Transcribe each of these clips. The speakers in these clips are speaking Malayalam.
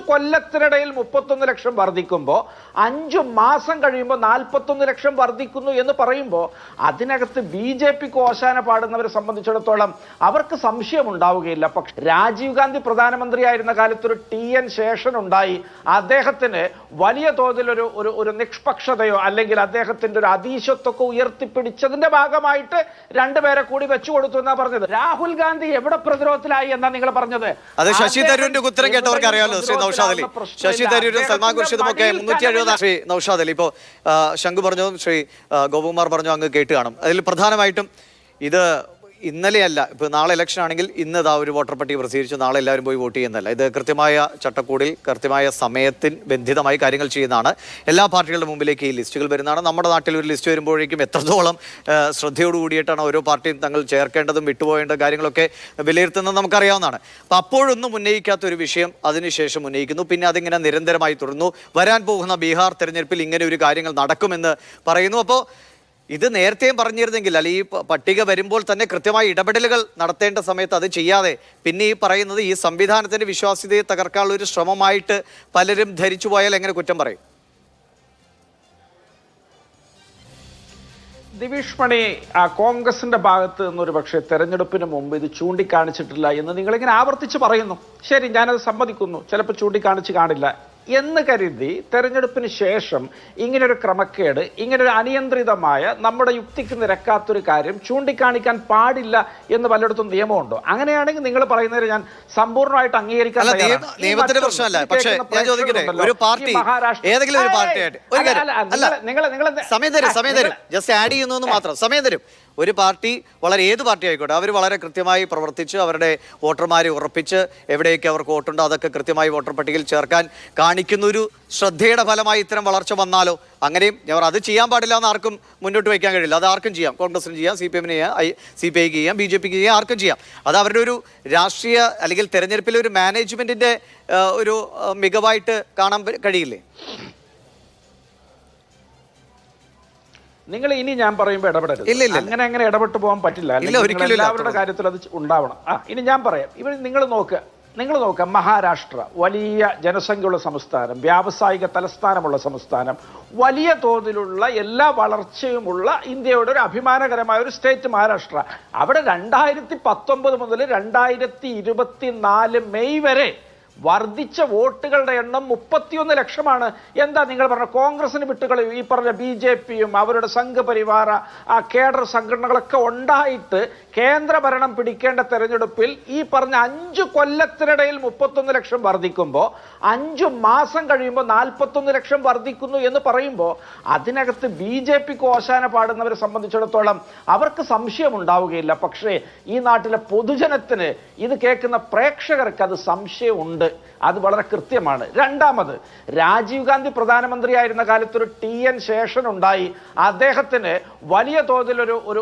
കൊല്ലത്തിനിടയിൽ 31 ലക്ഷം വർദ്ധിക്കുമ്പോൾ 5 മാസം കഴിയുമ്പോൾ 41 ലക്ഷം വർദ്ധിക്കുന്നു എന്ന് പറയുമ്പോൾ അതിനകത്ത് BJPക്ക് ഓശാന പാടുന്നവരെ സംബന്ധിച്ചിടത്തോളം അവർക്ക് സംശയം ഉണ്ടാവുകയില്ല. പക്ഷെ രാജീവ് ഗാന്ധി പ്രധാനമന്ത്രിയായിരുന്ന കാലത്ത് ഒരു TN ശേഷൻ ഉണ്ടായി. അദ്ദേഹത്തിന് വലിയ തോതിൽ ഒരു നിഷ്പക്ഷതയോ അല്ലെങ്കിൽ അദ്ദേഹത്തിന്റെ ഒരു അതീശത്വമൊക്കെ ഉയർത്തിപ്പിടിച്ചതിന്റെ ഭാഗമായിട്ട് രണ്ടുപേരെ കൂടി വെച്ചു കൊടുത്തു എന്നാ പറഞ്ഞത്. രാഹുൽ ഗാന്ധി എവിടെ പ്രതിരോധത്തിലായി എന്നാ നിങ്ങൾ പറഞ്ഞത്? അത് ശശി തരൂരിന്റെ ഉത്തരം കേട്ടവർക്ക് അറിയാമല്ലോ. ശ്രീ നൗഷാദ് അലി, ശശി തരൂരും സൽമാൻ ഖുർഷിദും ഒക്കെ 370. ശ്രീ നൗഷാദ് അലി, ഇപ്പോ ശംഖു പറഞ്ഞു, ശ്രീ ഗോപകുമാർ പറഞ്ഞു, അങ്ങ് കേട്ട് കാണും. അതിൽ പ്രധാനമായിട്ടും ഇത് ഇന്നലെയല്ല, ഇപ്പോൾ നാളെ ഇലക്ഷൻ ആണെങ്കിൽ ഇന്ന് ഇതാ ഒരു വോട്ടർ പട്ടിക പ്രസിദ്ധീകരിച്ചു, നാളെ എല്ലാവരും പോയി വോട്ട് ചെയ്യുന്നതല്ല. ഇത് കൃത്യമായ ചട്ടക്കൂടിൽ കൃത്യമായ സമയത്തിന് ബന്ധിതമായി കാര്യങ്ങൾ ചെയ്യുന്നതാണ്. എല്ലാ പാർട്ടികളുടെ മുമ്പിലേക്ക് ഈ ലിസ്റ്റുകൾ വരുന്നതാണ്. നമ്മുടെ നാട്ടിൽ ഒരു ലിസ്റ്റ് വരുമ്പോഴേക്കും എത്രത്തോളം ശ്രദ്ധയോട് കൂടിയിട്ടാണ് ഓരോ പാർട്ടിയും തങ്ങൾ ചേർക്കേണ്ടതും വിട്ടുപോകേണ്ട കാര്യങ്ങളൊക്കെ വിലയിരുത്തുന്നത് നമുക്കറിയാവുന്നതാണ്. അപ്പോൾ അപ്പോഴൊന്നും ഉന്നയിക്കാത്തൊരു വിഷയം അതിനുശേഷം ഉന്നയിക്കുന്നു. പിന്നെ അതിങ്ങനെ നിരന്തരമായി തുടർന്നു. വരാൻ പോകുന്ന ബീഹാർ തെരഞ്ഞെടുപ്പിൽ ഇങ്ങനെ ഒരു കാര്യങ്ങൾ നടക്കുമെന്ന് പറയുന്നു. അപ്പോൾ ഇത് നേരത്തെയും പറഞ്ഞിരുന്നെങ്കിൽ, അല്ലെങ്കിൽ ഈ പട്ടിക വരുമ്പോൾ തന്നെ കൃത്യമായി ഇടപെടലുകൾ നടത്തേണ്ട സമയത്ത് അത് ചെയ്യാതെ പിന്നെ ഈ പറയുന്നത് ഈ സംവിധാനത്തിന്റെ വിശ്വാസ്യതയെ തകർക്കാനുള്ള ഒരു ശ്രമമായിട്ട് പലരും ധരിച്ചു പോയാൽ എങ്ങനെ കുറ്റം പറയും? ദിവിഷ് മണി, കോൺഗ്രസിന്റെ ഭാഗത്ത് നിന്നൊരു പക്ഷേ തെരഞ്ഞെടുപ്പിന് മുമ്പ് ഇത് ചൂണ്ടിക്കാണിച്ചിട്ടില്ല എന്ന് നിങ്ങളിങ്ങനെ ആവർത്തിച്ച് പറയുന്നു. ശരി, ഞാനത് സമ്മതിക്കുന്നു, ചിലപ്പോൾ ചൂണ്ടിക്കാണിച്ച് കാണില്ല എന്ന് കരുതി തെരഞ്ഞെടുപ്പിന് ശേഷം ഇങ്ങനൊരു ക്രമക്കേട്, ഇങ്ങനൊരു അനിയന്ത്രിതമായ നമ്മുടെ യുക്തിക്ക് നിരക്കാത്തൊരു കാര്യം ചൂണ്ടിക്കാണിക്കാൻ പാടില്ല എന്ന് പലയിടത്തും നിയമമുണ്ടോ? അങ്ങനെയാണെങ്കിൽ നിങ്ങൾ പറയുന്നതിന് ഞാൻ സമ്പൂർണ്ണമായിട്ട് അംഗീകരിക്കാൻ നിയമത്തിന്റെ പ്രശ്നമല്ല. പക്ഷേ ഞാൻ ചോദിക്കട്ടെ, ഒരു പാർട്ടി ഏതെങ്കിലും ഒരു പാർട്ടിയായിട്ട് സമയം തരും, ജസ്റ്റ് ആഡ് ചെയ്യുന്നു മാത്രം, സമയം തരും. ഒരു പാർട്ടി ഏത് പാർട്ടി ആയിക്കോട്ടെ, അവർ വളരെ കൃത്യമായി പ്രവർത്തിച്ച് അവരുടെ വോട്ടർമാരെ ഉറപ്പിച്ച് എവിടെയൊക്കെ അവർക്ക് വോട്ടുണ്ടോ അതൊക്കെ കൃത്യമായി വോട്ടർ പട്ടികയിൽ ചേർക്കാൻ കാണിക്കുന്നൊരു ശ്രദ്ധയുടെ ഫലമായി ഇത്തരം വളർച്ച വന്നാലോ? അങ്ങനെയും അത് ചെയ്യാൻ പാടില്ല എന്ന് ആർക്കും മുന്നോട്ട് വയ്ക്കാൻ കഴിയില്ല. അത് ആർക്കും ചെയ്യാം. കോൺഗ്രസിന് ചെയ്യാം, CPM-ന് ചെയ്യാം, CPIക്ക് ചെയ്യാം, BJPക്ക് ചെയ്യാം, ആർക്കും ചെയ്യാം. അത് അവരുടെ ഒരു രാഷ്ട്രീയ അല്ലെങ്കിൽ തെരഞ്ഞെടുപ്പിലെ ഒരു മാനേജ്മെന്റിന്റെ ഒരു മികവായിട്ട് കാണാൻ കഴിയില്ലേ? നിങ്ങൾ ഇനി ഞാൻ പറയുമ്പോൾ ഇടപെടരുത്. അങ്ങനെ ഇടപെട്ട് പോകാൻ പറ്റില്ല. എല്ലാവരുടെ കാര്യത്തിൽ അത് ഉണ്ടാവണം. ഇനി ഞാൻ പറയാം. നിങ്ങൾ നോക്കുക, മഹാരാഷ്ട്ര വലിയ ജനസംഖ്യയുള്ള സംസ്ഥാനം, വ്യാവസായിക തലസ്ഥാനമുള്ള സംസ്ഥാനം, വലിയ തോതിലുള്ള എല്ലാ വളർച്ചയുമുള്ള ഇന്ത്യയുടെ ഒരു അഭിമാനകരമായ ഒരു സ്റ്റേറ്റ് മഹാരാഷ്ട്ര. അവിടെ 2019 മുതൽ 2024 മെയ് വരെ വർദ്ധിച്ച വോട്ടുകളുടെ എണ്ണം 31 ലക്ഷമാണ്. എന്താ നിങ്ങൾ പറഞ്ഞ കോൺഗ്രസിന് വിട്ടുകൾ ഈ പറഞ്ഞ BJPയും അവരുടെ സംഘപരിവാര കേഡർ സംഘടനകളൊക്കെ ഉണ്ടായിട്ട് കേന്ദ്രഭരണം പിടിക്കേണ്ട തെരഞ്ഞെടുപ്പിൽ ഈ പറഞ്ഞ 5 കൊല്ലത്തിനിടയിൽ 31 ലക്ഷം വർദ്ധിക്കുമ്പോൾ 5 മാസം കഴിയുമ്പോൾ 41 ലക്ഷം വർദ്ധിക്കുന്നു എന്ന് പറയുമ്പോൾ അതിനകത്ത് BJPക്ക് ഓശാന പാടുന്നവരെ സംബന്ധിച്ചിടത്തോളം അവർക്ക് സംശയം ഉണ്ടാവുകയില്ല. പക്ഷേ ഈ നാട്ടിലെ പൊതുജനത്തിന്, ഇത് കേൾക്കുന്ന പ്രേക്ഷകർക്ക് അത് സംശയമുണ്ട്. അത് വളരെ കൃത്യമാണ്. രണ്ടാമത്, രാജീവ് ഗാന്ധി പ്രധാനമന്ത്രിയായിരുന്ന കാലത്ത് ഒരു TN ശേഷൻ ഉണ്ടായി. അദ്ദേഹത്തിന് വലിയ തോതിൽ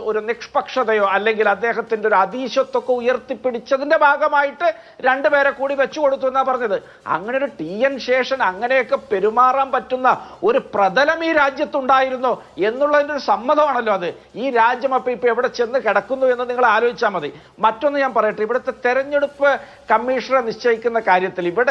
ഒരു നിഷ്പക്ഷതയോ അല്ലെങ്കിൽ അദ്ദേഹത്തിന്റെ ഒരു അതീശത്വമൊക്കെ ഉയർത്തിപ്പിടിച്ചതിന്റെ ഭാഗമായിട്ട് രണ്ടുപേരെ കൂടി വെച്ചു കൊടുത്തു എന്നാ പറഞ്ഞത്. അങ്ങനെ ഒരു TN ശേഷൻ അങ്ങനെയൊക്കെ പെരുമാറാൻ പറ്റുന്ന ഒരു പ്രതലം ഈ രാജ്യത്തുണ്ടായിരുന്നു എന്നുള്ളതിന്റെ ഒരു സമ്മതമാണല്ലോ അത്. ഈ രാജ്യം ഇപ്പൊ എവിടെ ചെന്ന് കിടക്കുന്നു എന്ന് നിങ്ങൾ ആലോചിച്ചാൽ മതി. മറ്റൊന്ന് ഞാൻ പറയട്ടെ, ഇവിടുത്തെ തെരഞ്ഞെടുപ്പ് കമ്മീഷണറെ നിശ്ചയിക്കുന്ന കാര്യത്തിൽ ഇവിടെ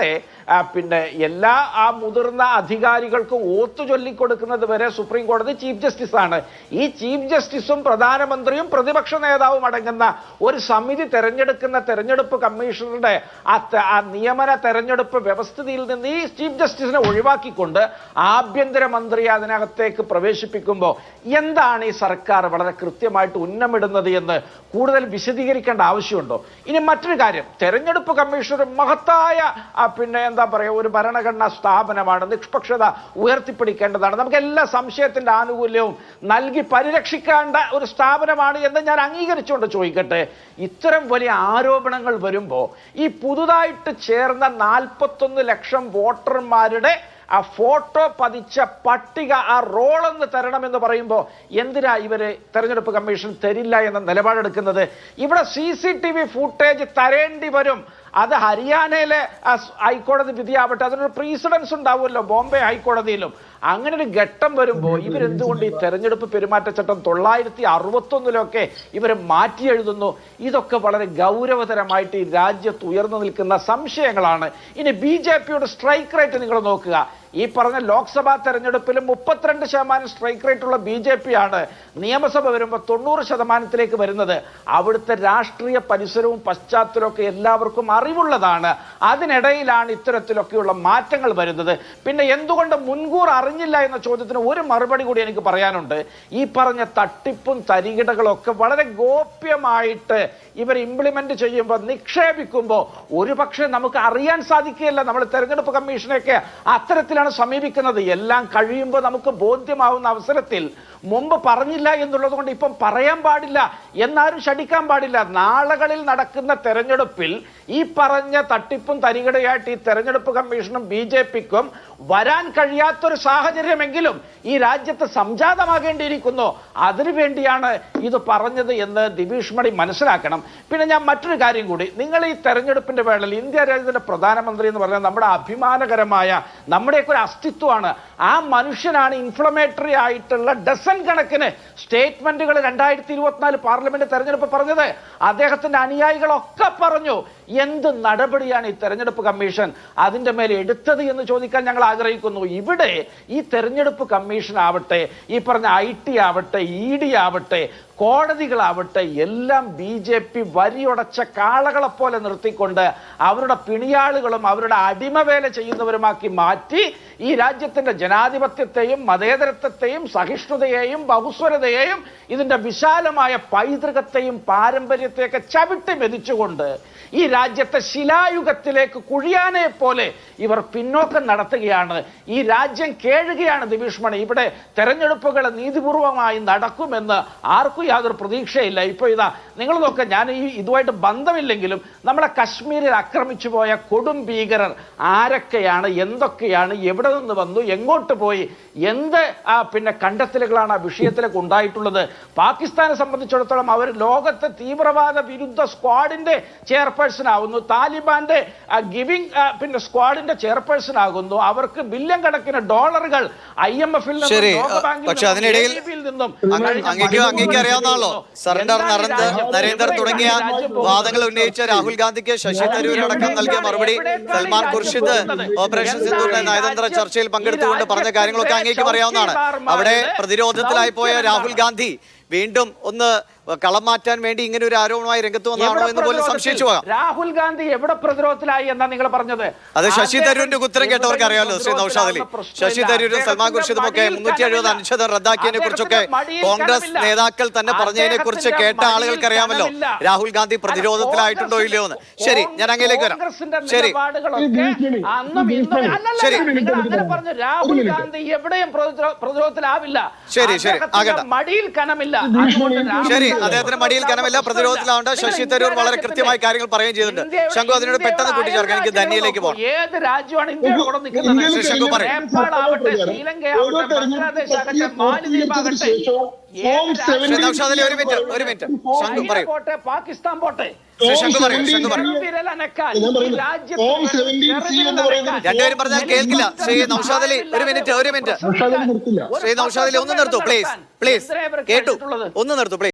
പിന്നെ എല്ലാ മുതിർന്ന അധികാരികൾക്കും ഓത്തു ചൊല്ലിക്കൊടുക്കുന്നത് വരെ സുപ്രീം കോടതി ചീഫ് ജസ്റ്റിസ് ആണ്. ഈ ചീഫ് ജസ്റ്റിസും പ്രധാനമന്ത്രിയും പ്രതിപക്ഷ നേതാവും അടങ്ങുന്ന ഒരു സമിതി തെരഞ്ഞെടുക്കുന്ന തെരഞ്ഞെടുപ്പ് കമ്മീഷണറുടെ നിയമന തെരഞ്ഞെടുപ്പ് വ്യവസ്ഥിതിയിൽ നിന്ന് ഈ ചീഫ് ജസ്റ്റിസിനെ ഒഴിവാക്കിക്കൊണ്ട് ആഭ്യന്തരമന്ത്രി അതിനകത്തേക്ക് പ്രവേശിപ്പിക്കുമ്പോൾ എന്താണ് ഈ സർക്കാർ വളരെ കൃത്യമായിട്ട് ഉന്നമിടുന്നത് എന്ന് കൂടുതൽ വിശദീകരിക്കേണ്ട ആവശ്യമുണ്ടോ? ഇനി മറ്റൊരു കാര്യം, തെരഞ്ഞെടുപ്പ് കമ്മീഷണർ മഹത്തായ പിന്നെ എന്താ പറയുക ഒരു ഭരണഘടനാ സ്ഥാപനമാണ്, നിഷ്പക്ഷത ഉയർത്തിപ്പിടിക്കേണ്ടതാണ്, നമുക്ക് എല്ലാ സംശയത്തിന്റെ ആനുകൂല്യവും നൽകി പരിരക്ഷിക്കേണ്ട ഒരു സ്ഥാപനമാണ് എന്ന് ഞാൻ അംഗീകരിച്ചുകൊണ്ട് ചോദിക്കട്ടെ, ഇത്തരം വലിയ ആരോപണങ്ങൾ വരുമ്പോൾ ഈ പുതുതായിട്ട് ചേർന്ന 41 ലക്ഷം വോട്ടർമാരുടെ ഫോട്ടോ പതിച്ച പട്ടിക റോളെന്ന് തരണമെന്ന് പറയുമ്പോൾ എന്തിനാ ഇവര് തെരഞ്ഞെടുപ്പ് കമ്മീഷൻ തരില്ല എന്ന നിലപാടെടുക്കുന്നത്? ഇവിടെ CCTV ഫുട്ടേജ് തരേണ്ടി വരും. അത് ഹരിയാനയിലെ ഹൈക്കോടതി വിധിയാവട്ടെ, അതിനൊരു പ്രീസിഡൻസ് ഉണ്ടാവുമല്ലോ ബോംബെ ഹൈക്കോടതിയിലും. അങ്ങനെ ഒരു ഘട്ടം വരുമ്പോൾ ഇവരെന്തുകൊണ്ട് ഈ തെരഞ്ഞെടുപ്പ് പെരുമാറ്റച്ചട്ടം 961 ഇവർ മാറ്റി എഴുതുന്നു? ഇതൊക്കെ വളരെ ഗൗരവതരമായിട്ട് ഈ രാജ്യത്ത് ഉയർന്നു നിൽക്കുന്ന സംശയങ്ങളാണ്. ഇനി BJPയുടെ സ്ട്രൈക്ക് റേറ്റ് നിങ്ങൾ നോക്കുക. ഈ പറഞ്ഞ ലോക്സഭാ തെരഞ്ഞെടുപ്പിൽ 32% സ്ട്രൈക്ക് റേറ്റ് ഉള്ള BJP ആണ് നിയമസഭ വരുമ്പോൾ 90% വരുന്നത്. അവിടുത്തെ രാഷ്ട്രീയ പരിസരവും പശ്ചാത്തലവും ഒക്കെ എല്ലാവർക്കും അറിവുള്ളതാണ്. അതിനിടയിലാണ് ഇത്തരത്തിലൊക്കെയുള്ള മാറ്റങ്ങൾ വരുന്നത്. പിന്നെ എന്തുകൊണ്ട് മുൻകൂർ അറിഞ്ഞില്ല എന്ന ചോദ്യത്തിന് ഒരു മറുപടി കൂടി എനിക്ക് പറയാനുണ്ട്. ഈ പറഞ്ഞ തട്ടിപ്പും തരികിടകളൊക്കെ വളരെ ഗോപ്യമായിട്ട് ഇവർ ഇംപ്ലിമെന്റ് ചെയ്യുമ്പോൾ, നിക്ഷേപിക്കുമ്പോൾ ഒരുപക്ഷെ നമുക്ക് അറിയാൻ സാധിക്കുകയില്ല. നമ്മൾ തെരഞ്ഞെടുപ്പ് കമ്മീഷനെയൊക്കെ അത്തരത്തിലാണ് സമീപിക്കുന്നത്. എല്ലാം കഴിയുമ്പോൾ നമുക്ക് ബോധ്യമാവുന്ന അവസരത്തിൽ മുമ്പ് പറഞ്ഞില്ല എന്നുള്ളത് കൊണ്ട് ഇപ്പം പറയാൻ പാടില്ല എന്നാരും ശഠിക്കാൻ പാടില്ല. നാളുകളിൽ നടക്കുന്ന തെരഞ്ഞെടുപ്പിൽ ഈ പറഞ്ഞ തട്ടിപ്പും തരികിടയായിട്ട് ഈ തെരഞ്ഞെടുപ്പ് കമ്മീഷനും BJPക്കും വരാൻ കഴിയാത്തൊരു സാഹചര്യമെങ്കിലും ഈ രാജ്യത്ത് സംജാതമാകേണ്ടിയിരിക്കുന്നു. അതിനുവേണ്ടിയാണ് ഇത് പറഞ്ഞത് എന്ന് ദിവിഷ് മണി മനസ്സിലാക്കണം. പിന്നെ ഞാൻ മറ്റൊരു കാര്യം കൂടി, നിങ്ങൾ ഈ തെരഞ്ഞെടുപ്പിന്റെ വേളയിൽ ഇന്ത്യ രാജ്യത്തിന്റെ പ്രധാനമന്ത്രി എന്ന് പറഞ്ഞാൽ നമ്മുടെ അഭിമാനകരമായ നമ്മുടെയൊക്കെ ഒരു അസ്തിത്വമാണ്. ആ മനുഷ്യനാണ് ഇൻഫ്ലമേറ്ററി ആയിട്ടുള്ള ഡസൻ കണക്കിന് സ്റ്റേറ്റ്മെന്റുകൾ 2024 പാർലമെന്റ് തെരഞ്ഞെടുപ്പ് പറഞ്ഞത്. അദ്ദേഹത്തിന്റെ അനുയായികളൊക്കെ പറഞ്ഞു. എന്ത് നടപടിയാണ് ഈ തെരഞ്ഞെടുപ്പ് കമ്മീഷൻ അതിന്റെ മേലെ എടുത്തത് എന്ന് ചോദിക്കാൻ ഞങ്ങൾ ആഗ്രഹിക്കുന്നു. ഇവിടെ ഈ തെരഞ്ഞെടുപ്പ് കമ്മീഷൻ ആവട്ടെ, ഈ പറഞ്ഞ IT ആവട്ടെ, ED ആവട്ടെ, കോടതികളാവട്ടെ, എല്ലാം BJP വരിയുടച്ച കാളകളെ പോലെ നിർത്തിക്കൊണ്ട് അവരുടെ പിണിയാളുകളും അവരുടെ അടിമവേല ചെയ്യുന്നവരുമാക്കി മാറ്റി ഈ രാജ്യത്തിന്റെ ജനാധിപത്യത്തെയും മതേതരത്വത്തെയും സഹിഷ്ണുതയെയും ബഹുസ്വരതയെയും ഇതിന്റെ വിശാലമായ പൈതൃകത്തെയും പാരമ്പര്യത്തെയൊക്കെ ചവിട്ടി മെതിച്ചുകൊണ്ട് ഈ രാജ്യത്തെ ശിലായുഗത്തിലേക്ക് കുഴിയാനെ പോലെ ഇവർ പിന്നോക്കം നടത്തുകയാണ്. ഈ രാജ്യം കേഴുകയാണ് ദിവിഷ് മണി. ഇവിടെ തെരഞ്ഞെടുപ്പുകൾ നീതിപൂർവമായി നടക്കുമെന്ന് ആർക്കും യാതൊരു പ്രതീക്ഷയില്ല. ഇപ്പോൾ ഇതാ നിങ്ങൾ നോക്കുക, ഞാൻ ഇതുമായിട്ട് ബന്ധമില്ലെങ്കിലും നമ്മളെ കശ്മീരിൽ ആക്രമിച്ചു പോയ കൊടും ഭീകരർ ആരൊക്കെയാണ്, എന്തൊക്കെയാണ്, എവിടെ നിന്ന് വന്നു, എങ്ങോട്ട് പോയി, എന്ത് പിന്നെ കണ്ടെത്തലുകളാണ് ആ വിഷയത്തിലേക്ക് ഉണ്ടായിട്ടുള്ളത്? പാകിസ്ഥാനെ സംബന്ധിച്ചിടത്തോളം അവർ ലോകത്തെ തീവ്രവാദ വിരുദ്ധ സ്ക്വാഡിന്റെ ചെയർപേഴ്സൺ ആകുന്നു, താലിബാന്റെ ഗിവിംഗ് പിന്നെ സ്ക്വാഡിന്റെ ചെയർപേഴ്സൺ ആകുന്നു. അവർക്ക് ബില്യൺ കണക്കിന് ഡോളറുകൾ IMF-ൽ നിന്നും അറിയാവുന്നതാണല്ലോ. സറണ്ടർ നരേന്ദ്ര തുടങ്ങിയ വാദങ്ങൾ ഉന്നയിച്ച രാഹുൽ ഗാന്ധിക്ക് ശശി തരൂർ അടക്കം നൽകിയ മറുപടി, സൽമാൻ ഖുർഷിദ് ഓപ്പറേഷൻ സിന്ദൂറിന്റെ നയതന്ത്ര ചർച്ചയിൽ പങ്കെടുത്തുകൊണ്ട് പറഞ്ഞ കാര്യങ്ങളൊക്കെ അങ്ങേക്കും അറിയാവുന്നതാണ്. അവിടെ പ്രതിരോധത്തിലായി പോയ രാഹുൽ ഗാന്ധി വീണ്ടും ഒന്ന് കളം മാറ്റാൻ വേണ്ടി ഇങ്ങനെ ഒരു ആരോപണമായി രംഗത്ത് വന്നാണോ എന്ന് പോലും സംശയിച്ചു പോകാം. രാഹുൽ ഗാന്ധി എവിടെ പ്രതിരോധത്തിലായി എന്നാ നിങ്ങൾ പറഞ്ഞത്? അത് ശശി തരൂരിന്റെ ഉത്തരം കേട്ടവർക്ക് അറിയാമല്ലോ. ശ്രീ നൗഷാദ് അലി, ശശി തരൂരും സൽമാൻ ഖുർഷിദും ഒക്കെ 370 അനുച്ഛേദം റദ്ദാക്കിയതിനെ കുറിച്ചൊക്കെ കോൺഗ്രസ് നേതാക്കൾ തന്നെ പറഞ്ഞതിനെ കുറിച്ച് കേട്ട ആളുകൾക്ക് അറിയാമല്ലോ രാഹുൽ ഗാന്ധി പ്രതിരോധത്തിലായിട്ടുണ്ടോ ഇല്ലയോ എന്ന്. ശരി, ഞാൻ അങ്ങയിലേക്ക് വരാം. ശരി ശരി രാഹുൽ ഗാന്ധി എവിടെയും പ്രതിരോധത്തിലാവില്ല. ശരി ശരി ആകട്ടെ, മടിയിൽ കനമില്ല. ശരി, അദ്ദേഹത്തിന് മടിയിൽ കനമില്ല, പ്രതിരോധത്തിലാവണ്ട. ശശി തരൂർ വളരെ കൃത്യമായി കാര്യങ്ങൾ പറയുകയും ചെയ്തിട്ടുണ്ട്. ശംഖു അതിനോട് പെട്ടെന്ന് കൂട്ടിച്ചേർക്കാൻ എനിക്ക് ധന്യയിലേക്ക് പോകണം. ഏത് രാജ്യമാണ് ഇന്ത്യയോട് നിൽക്കുന്നത്? ശംഖു പറയും. നേപ്പാളാവട്ടെ, ശ്രീലങ്കയാവട്ടെ, ബംഗ്ലാദേശ് ആകട്ടെ, മാലിദ്വീപ് ആകട്ടെ, ഒരു മിനിറ്റ് ശംഖു പറയും. പാകിസ്ഥാൻ പോട്ടെ, രണ്ടുപേരും പറഞ്ഞാൽ കേൾക്കില്ല. ശ്രീ നൗഷാദ് അലി ഒരു മിനിറ്റ് ശ്രീ നൗഷാദ് അലി ഒന്ന് നിർത്തൂ പ്ലീസ്. കേട്ടു, ഒന്ന് നിർത്തൂ പ്ലീസ്.